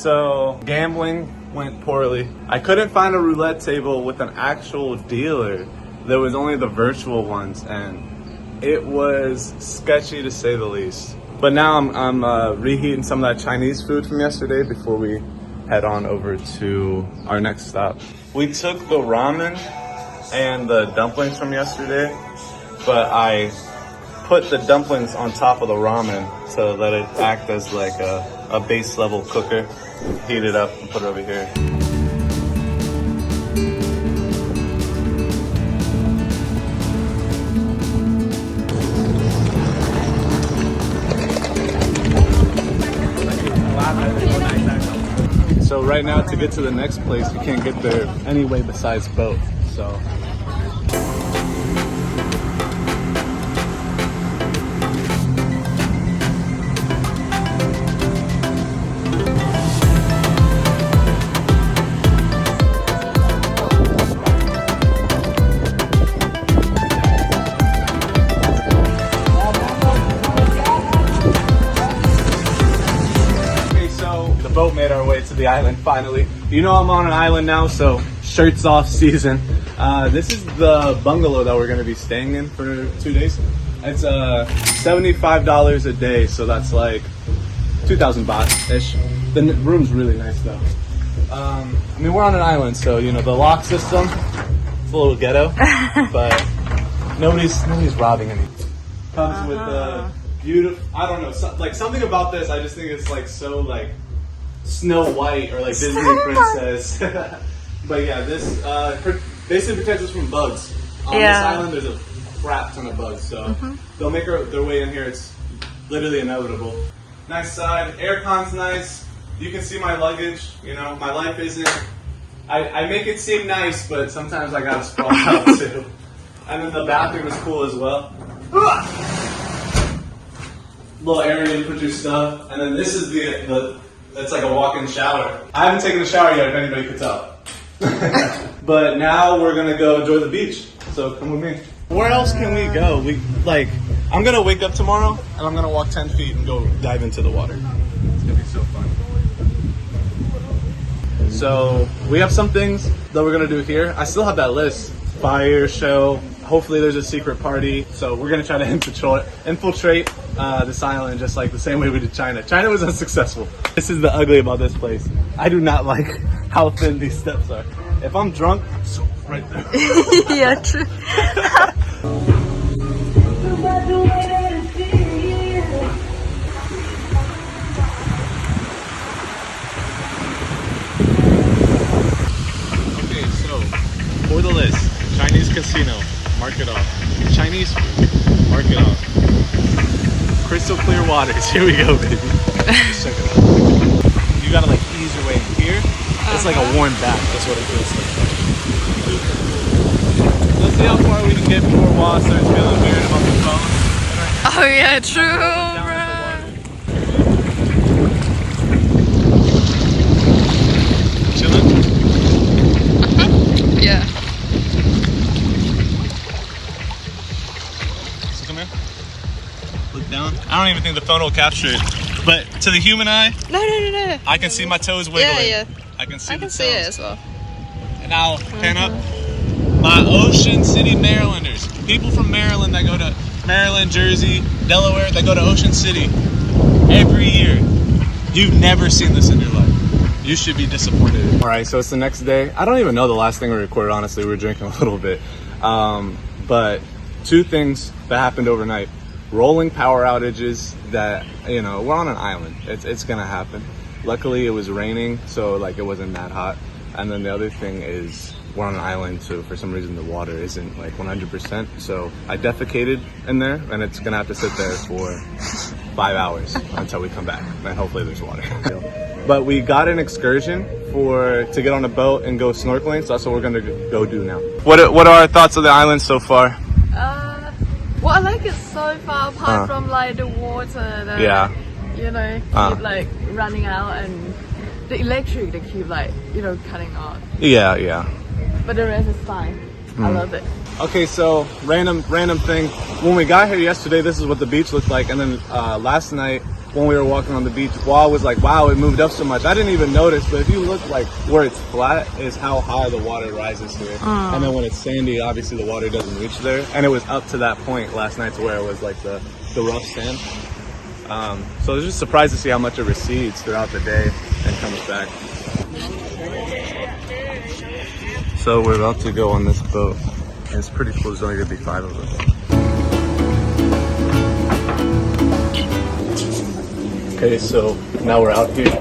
So gambling went poorly. I couldn't find a roulette table with an actual dealer. There was only the virtual ones, and it was sketchy to say the least. But now I'm reheating some of that Chinese food from yesterday before we head on over to our next stop. We took the ramen and the dumplings from yesterday, but I put the dumplings on top of the ramen to let it act as like a base level cooker. Heat it up and put it over here. So right now, to get to the next place, you can't get there any way besides boat. So. Boat made our way to the island finally. You know I'm on an island now, so shirts off season. This is the bungalow that we're going to be staying in for 2 days. It's $75 a day, so that's like 2,000 baht-ish. The room's really nice though. I mean, we're on an island, so you know the lock system, it's a little ghetto, but nobody's robbing anything. Comes with the beautiful, I don't know, like something about this, I just think it's like so like Snow White or like Disney princess. But yeah, this basically protects us from bugs. On this island there's a crap ton of bugs, so they'll make their way in here. It's literally inevitable. Nice side, aircon's nice. You can see my luggage, you know, my life isn't, I make it seem nice, but sometimes I gotta sprawl out too. And then the bathroom is cool as well. Little area to put your stuff. And then this is it's like a walk-in shower. I haven't taken a shower yet, if anybody could tell. But now we're gonna go enjoy the beach. So come with me. Where else can we go? I'm gonna wake up tomorrow and I'm gonna walk 10 feet and go dive into the water. It's gonna be so fun. So we have some things that we're gonna do here. I still have that list. Fire show. Hopefully there's a secret party. So we're gonna try to infiltrate this island just like the same way we did China. China was unsuccessful. This is the ugly about this place. I do not like how thin these steps are. If I'm drunk, so right there. Yeah, true. Okay, so for the list, Chinese casino, mark it off. Chinese food, mark it off. Crystal clear waters, here we go, baby. Let's check it out. You gotta like ease your way in here. It's like a warm bath, that's what it feels like. Let's see how far we can get before Wah starts feeling weird about the phone. Oh yeah, true, bro. Chilling? Yeah. So come here. Look down. I don't even think the phone will capture it. But to the human eye, No. I can see my toes wiggling. Yeah. I can see I can see it as well. And now, pan up. My Ocean City Marylanders. People from Maryland that go to Maryland, Jersey, Delaware, that go to Ocean City every year. You've never seen this in your life. You should be disappointed. All right, so it's the next day. I don't even know the last thing we recorded, honestly. We were drinking a little bit. But two things that happened overnight. Rolling power outages that, you know, we're on an island. It's gonna happen. Luckily, it was raining, so like it wasn't that hot. And then the other thing is we're on an island, so for some reason the water isn't like 100%. So I defecated in there, and it's gonna have to sit there for 5 hours until we come back. And hopefully there's water. But we got an excursion to get on a boat and go snorkeling, so that's what we're gonna go do now. What are our thoughts of the island so far? Well, I like it so far, apart from like the water that, you know, keep like running out, and the electric they keep like, you know, cutting off. Yeah. But the rest is fine. I love it. Okay, so random thing. When we got here yesterday, this is what the beach looked like, and then last night when we were walking on the beach, Wall was like, wow, it moved up so much. I didn't even notice, but if you look like where it's flat is how high the water rises here. And then when it's sandy, obviously the water doesn't reach there. And it was up to that point last night to where it was like the rough sand. So I was just surprised to see how much it recedes throughout the day and comes back. So we're about to go on this boat. It's pretty cool, there's only gonna be 5 of us. Okay, so now we're out here.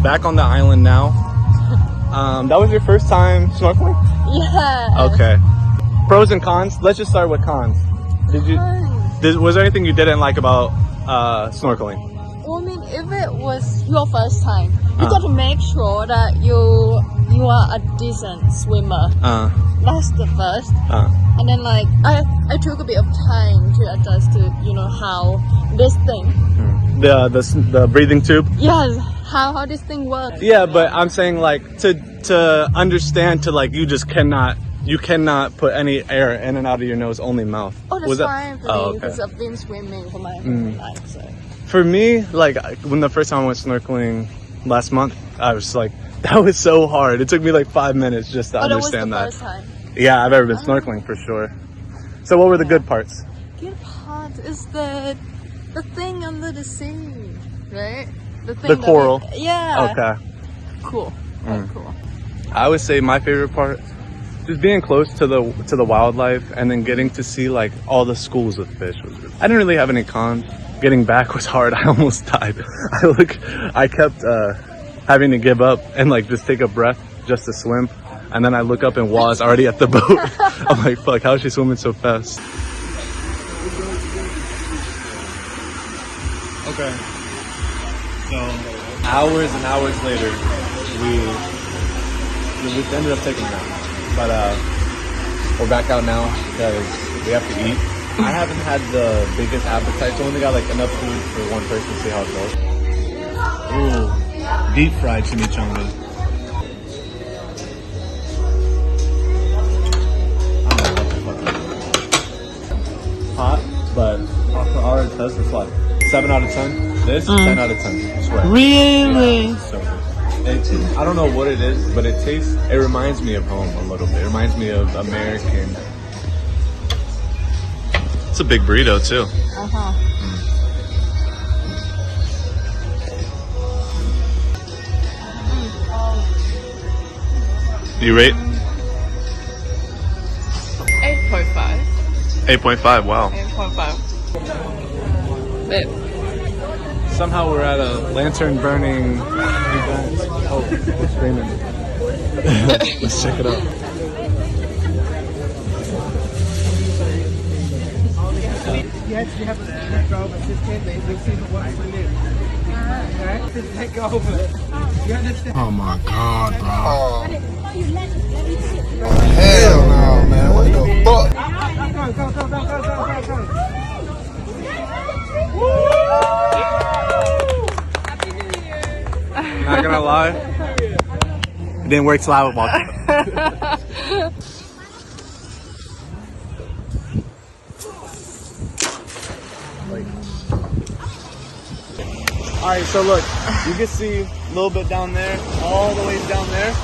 Back on the island now. That was your first time snorkeling? Yeah. Okay. Pros and cons. Let's just start with cons. Was there anything you didn't like about snorkeling? Well, I mean, if it was your first time, you got to make sure that you are a decent swimmer. That's the first. And then like I took a bit of time to adjust to how this thing. The breathing tube. Yes. How this thing works. Yeah, but I'm saying like to understand to like you cannot put any air in and out of your nose, only mouth. Oh, that's fine for me because I've been swimming for my whole life. So. For me, like when the first time I went snorkeling last month, I was like, that was so hard. It took me like 5 minutes just to understand that. Was the first time? Yeah, I've ever been snorkeling for sure. So what were the good parts? Good part is the thing under the sea, right? The coral. Yeah. Okay. Cool. Cool. I would say my favorite part, just being close to the wildlife and then getting to see like all the schools of fish. I didn't really have any cons. Getting back was hard. I almost died. I kept having to give up and like just take a breath just to swim. And then I look up and Wa's already at the boat. I'm like, fuck, how is she swimming so fast? Okay. So hours and hours later, we ended up taking a nap. But we're back out now because we have to eat. I haven't had the biggest appetite, so I only got like enough food for one person to see how it goes. Ooh, deep fried chimichanga. Hot, but for our test, it's like 7 out of 10. This 10 out of 10. I swear. Really? Yeah, so good. I don't know what it is, but it reminds me of home a little bit. It reminds me of American. It's a big burrito too. You rate? 8.5. 8.5. Wow. 8.5. Somehow we're at a lantern burning event. Oh, it's screaming. Let's check it out. Yes, you have a control assistant. They receive what's in it. Alright, just take over. You understand? Oh my god, bro. Hell no, man. What the fuck? Go. Not gonna lie, it didn't work till I was walking. Alright, so look, you can see a little bit down there, all the way down there.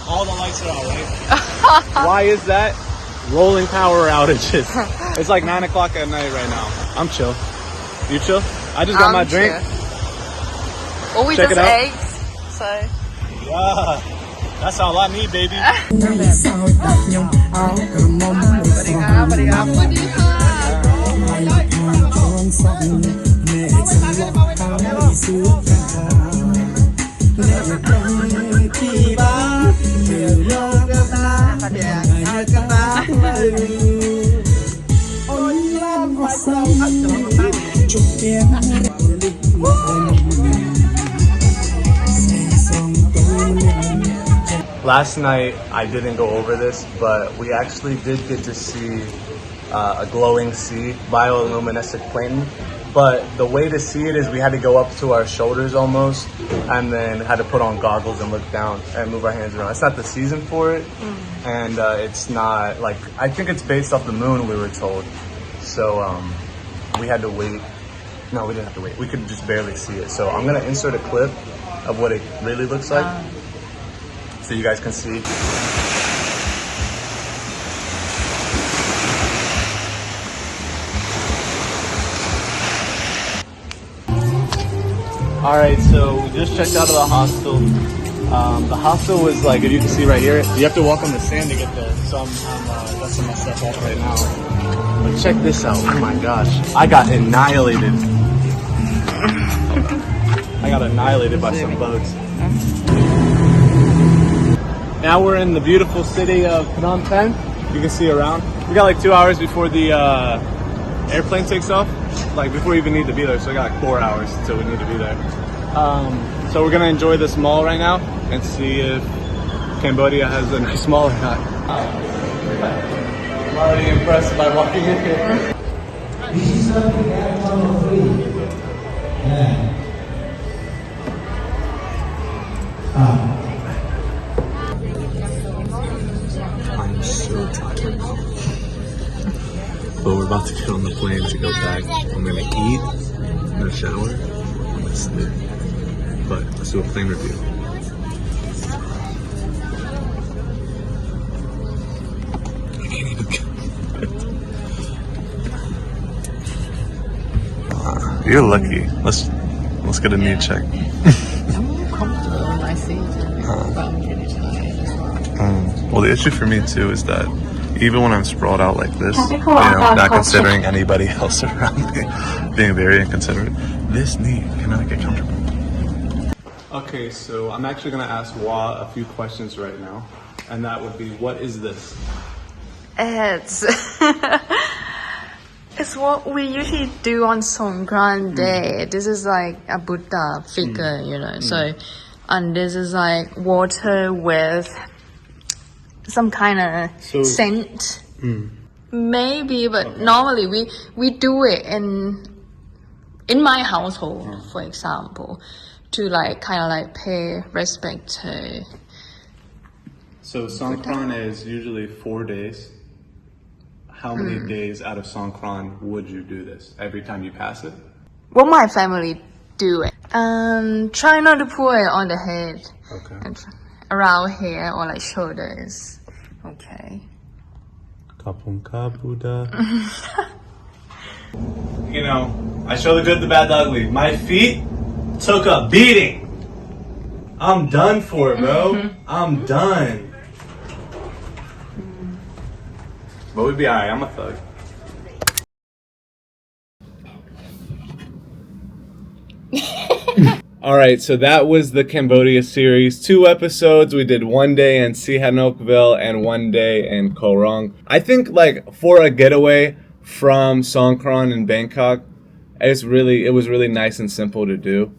All the lights are out, right? Why is that? Rolling power outages. It's like 9 o'clock at night right now. I'm chill. You chill? I just got my drink. Well, we Check just it out. eggs, so. Yeah, that's all I need, baby. Last night I didn't go over this, but we actually did get to see a glowing sea, bioluminescent plankton. But the way to see it is we had to go up to our shoulders almost, and then had to put on goggles and look down and move our hands around. It's not the season for it, and it's not like, I think it's based off the moon, we were told. So we had to wait. No, we didn't have to wait. We could just barely see it. So I'm gonna insert a clip of what it really looks like, so you guys can see. All right, so we just checked out of the hostel. The hostel was like, if you can see right here, you have to walk on the sand to get there. So I'm dusting myself off right now. But check this out. Oh my gosh, I got annihilated. I got annihilated by some bugs. Now we're in the beautiful city of Phnom Penh. You can see around. We got like 2 hours before the airplane takes off. Like before we even need to be there. So we got like 4 hours until we need to be there. So we're gonna enjoy this mall right now and see if Cambodia has a nice mall or not. I'm already impressed by walking in here. I'm so tired. But we're about to get on the plane to go back. I'm gonna eat, I'm gonna shower, I'm gonna sleep. But let's do a plane review. I can't even go. You're lucky. Let's get a knee check. I'm more comfortable in my seat, but I'm really tired. Well, the issue for me too is that even when I'm sprawled out like this, you know, not considering anybody else around me, being very inconsiderate, this knee cannot get comfortable. Okay, so I'm actually gonna ask Wa a few questions right now, and that would be, what is this? It's it's what we usually do on Songkran day. This is like a Buddha figure, you know. So, and this is like water with some kind of scent. Maybe, but normally we do it in my household, for example, to like kind of like pay respect to. So Songkran is usually 4 days. How many days out of Songkran would you do this? Every time you pass it? Well, my family do it. Try not to put it on the head. Okay. And around here or like shoulders. Okay. Kapunka Buddha. You know, I show the good, the bad, the ugly. My feet took a beating. I'm done for, bro. I'm done. But we'd be alright, I'm a thug. Alright, so that was the Cambodia series. 2 episodes. We did 1 day in Sihanoukville and 1 day in Koh Rong. I think like for a getaway from Songkran in Bangkok, it was really nice and simple to do.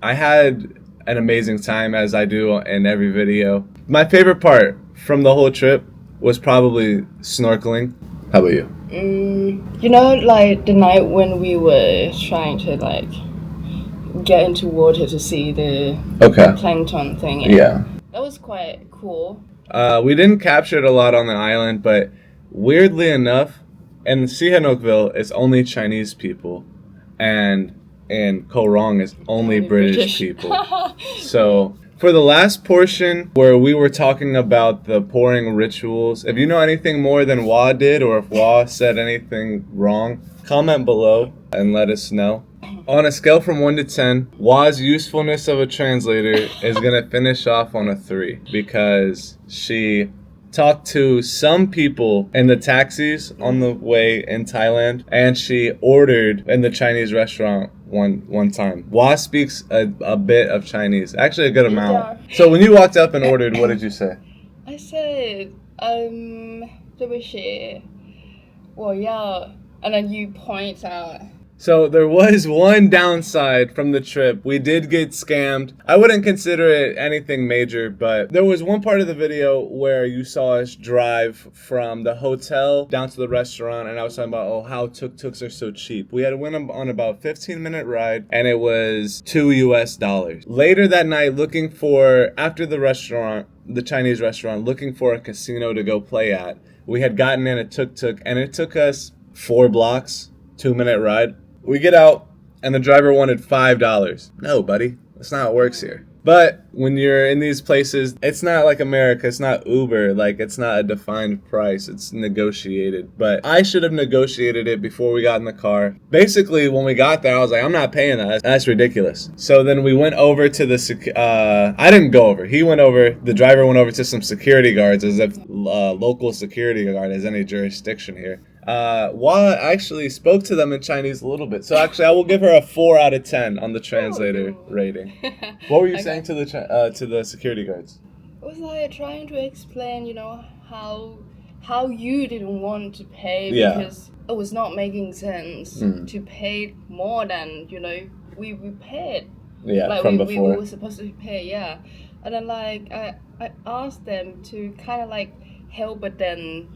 I had an amazing time, as I do in every video. My favorite part from the whole trip was probably snorkeling. How about you? You know, like the night when we were trying to like get into water to see the plankton thing. Yeah. That was quite cool. We didn't capture it a lot on the island, but weirdly enough, in Sihanoukville, it's only Chinese people, and in Koh Rong, it's only British people. So for the last portion where we were talking about the pouring rituals, if you know anything more than Wa did, or if Wa said anything wrong, comment below and let us know. On a scale from 1 to 10, Wa's usefulness of a translator is gonna finish off on a 3, because she talked to some people in the taxis on the way in Thailand, and she ordered in the Chinese restaurant one time. Wa speaks a bit of Chinese, actually a good amount. Yeah. So when you walked up and ordered, what did you say? I said, 对不起，我要 and then you point out. So there was one downside from the trip. We did get scammed. I wouldn't consider it anything major, but there was one part of the video where you saw us drive from the hotel down to the restaurant, and I was talking about, oh, how tuk-tuks are so cheap. We had went on about 15-minute ride, and it was $2 US. Later that night, after the restaurant, the Chinese restaurant, looking for a casino to go play at, we had gotten in a tuk-tuk, and it took us 4 blocks, 2-minute ride. We get out, and the driver wanted $5. No, buddy. That's not how it works here. But when you're in these places, it's not like America. It's not Uber. Like, it's not a defined price. It's negotiated. But I should have negotiated it before we got in the car. Basically, when we got there, I was like, I'm not paying that. That's ridiculous. So then we went over to the... I didn't go over. He went over. The driver went over to some security guards, as if local security guard has any jurisdiction here. Wah actually spoke to them in Chinese a little bit. So actually, I will give her a 4 out of 10 on the translator rating. What were you saying to the security guards? It was like trying to explain, how you didn't want to pay because it was not making sense to pay more than we paid. Yeah, like from we before. were supposed to pay. Yeah, and then I asked them to kind of help, but then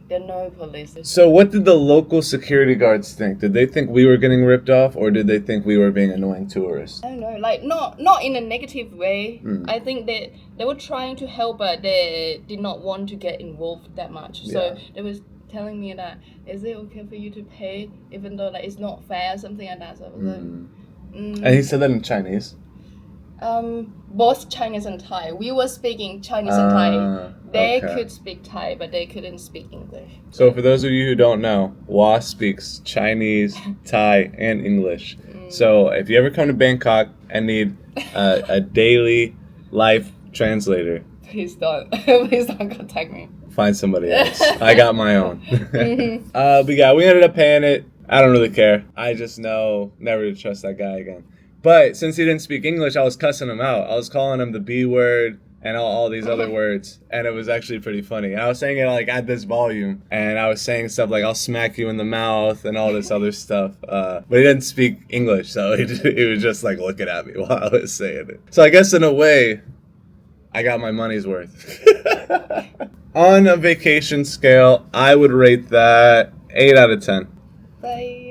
they're no police. So what did the local security guards think? Did they think we were getting ripped off, or did they think we were being annoying tourists? I don't know, not in a negative way. I think they were trying to help, but they did not want to get involved that much. So they was telling me that, is it okay for you to pay, even though it's not fair, something like that. So I was And he said that in Chinese? Both Chinese and Thai. We were speaking Chinese and Thai. They could speak Thai, but they couldn't speak English. So for those of you who don't know, Wah speaks Chinese, Thai, and English. So if you ever come to Bangkok and need a daily life translator, please don't contact me. Find somebody else. I got my own. But yeah, we ended up paying it. I don't really care. I just know never to trust that guy again. But since he didn't speak English, I was cussing him out. I was calling him the B word and all these other words. And it was actually pretty funny. And I was saying it at this volume. And I was saying stuff like, I'll smack you in the mouth and all this other stuff. But he didn't speak English. So he was just looking at me while I was saying it. So I guess in a way, I got my money's worth. On a vacation scale, I would rate that 8 out of 10. Bye.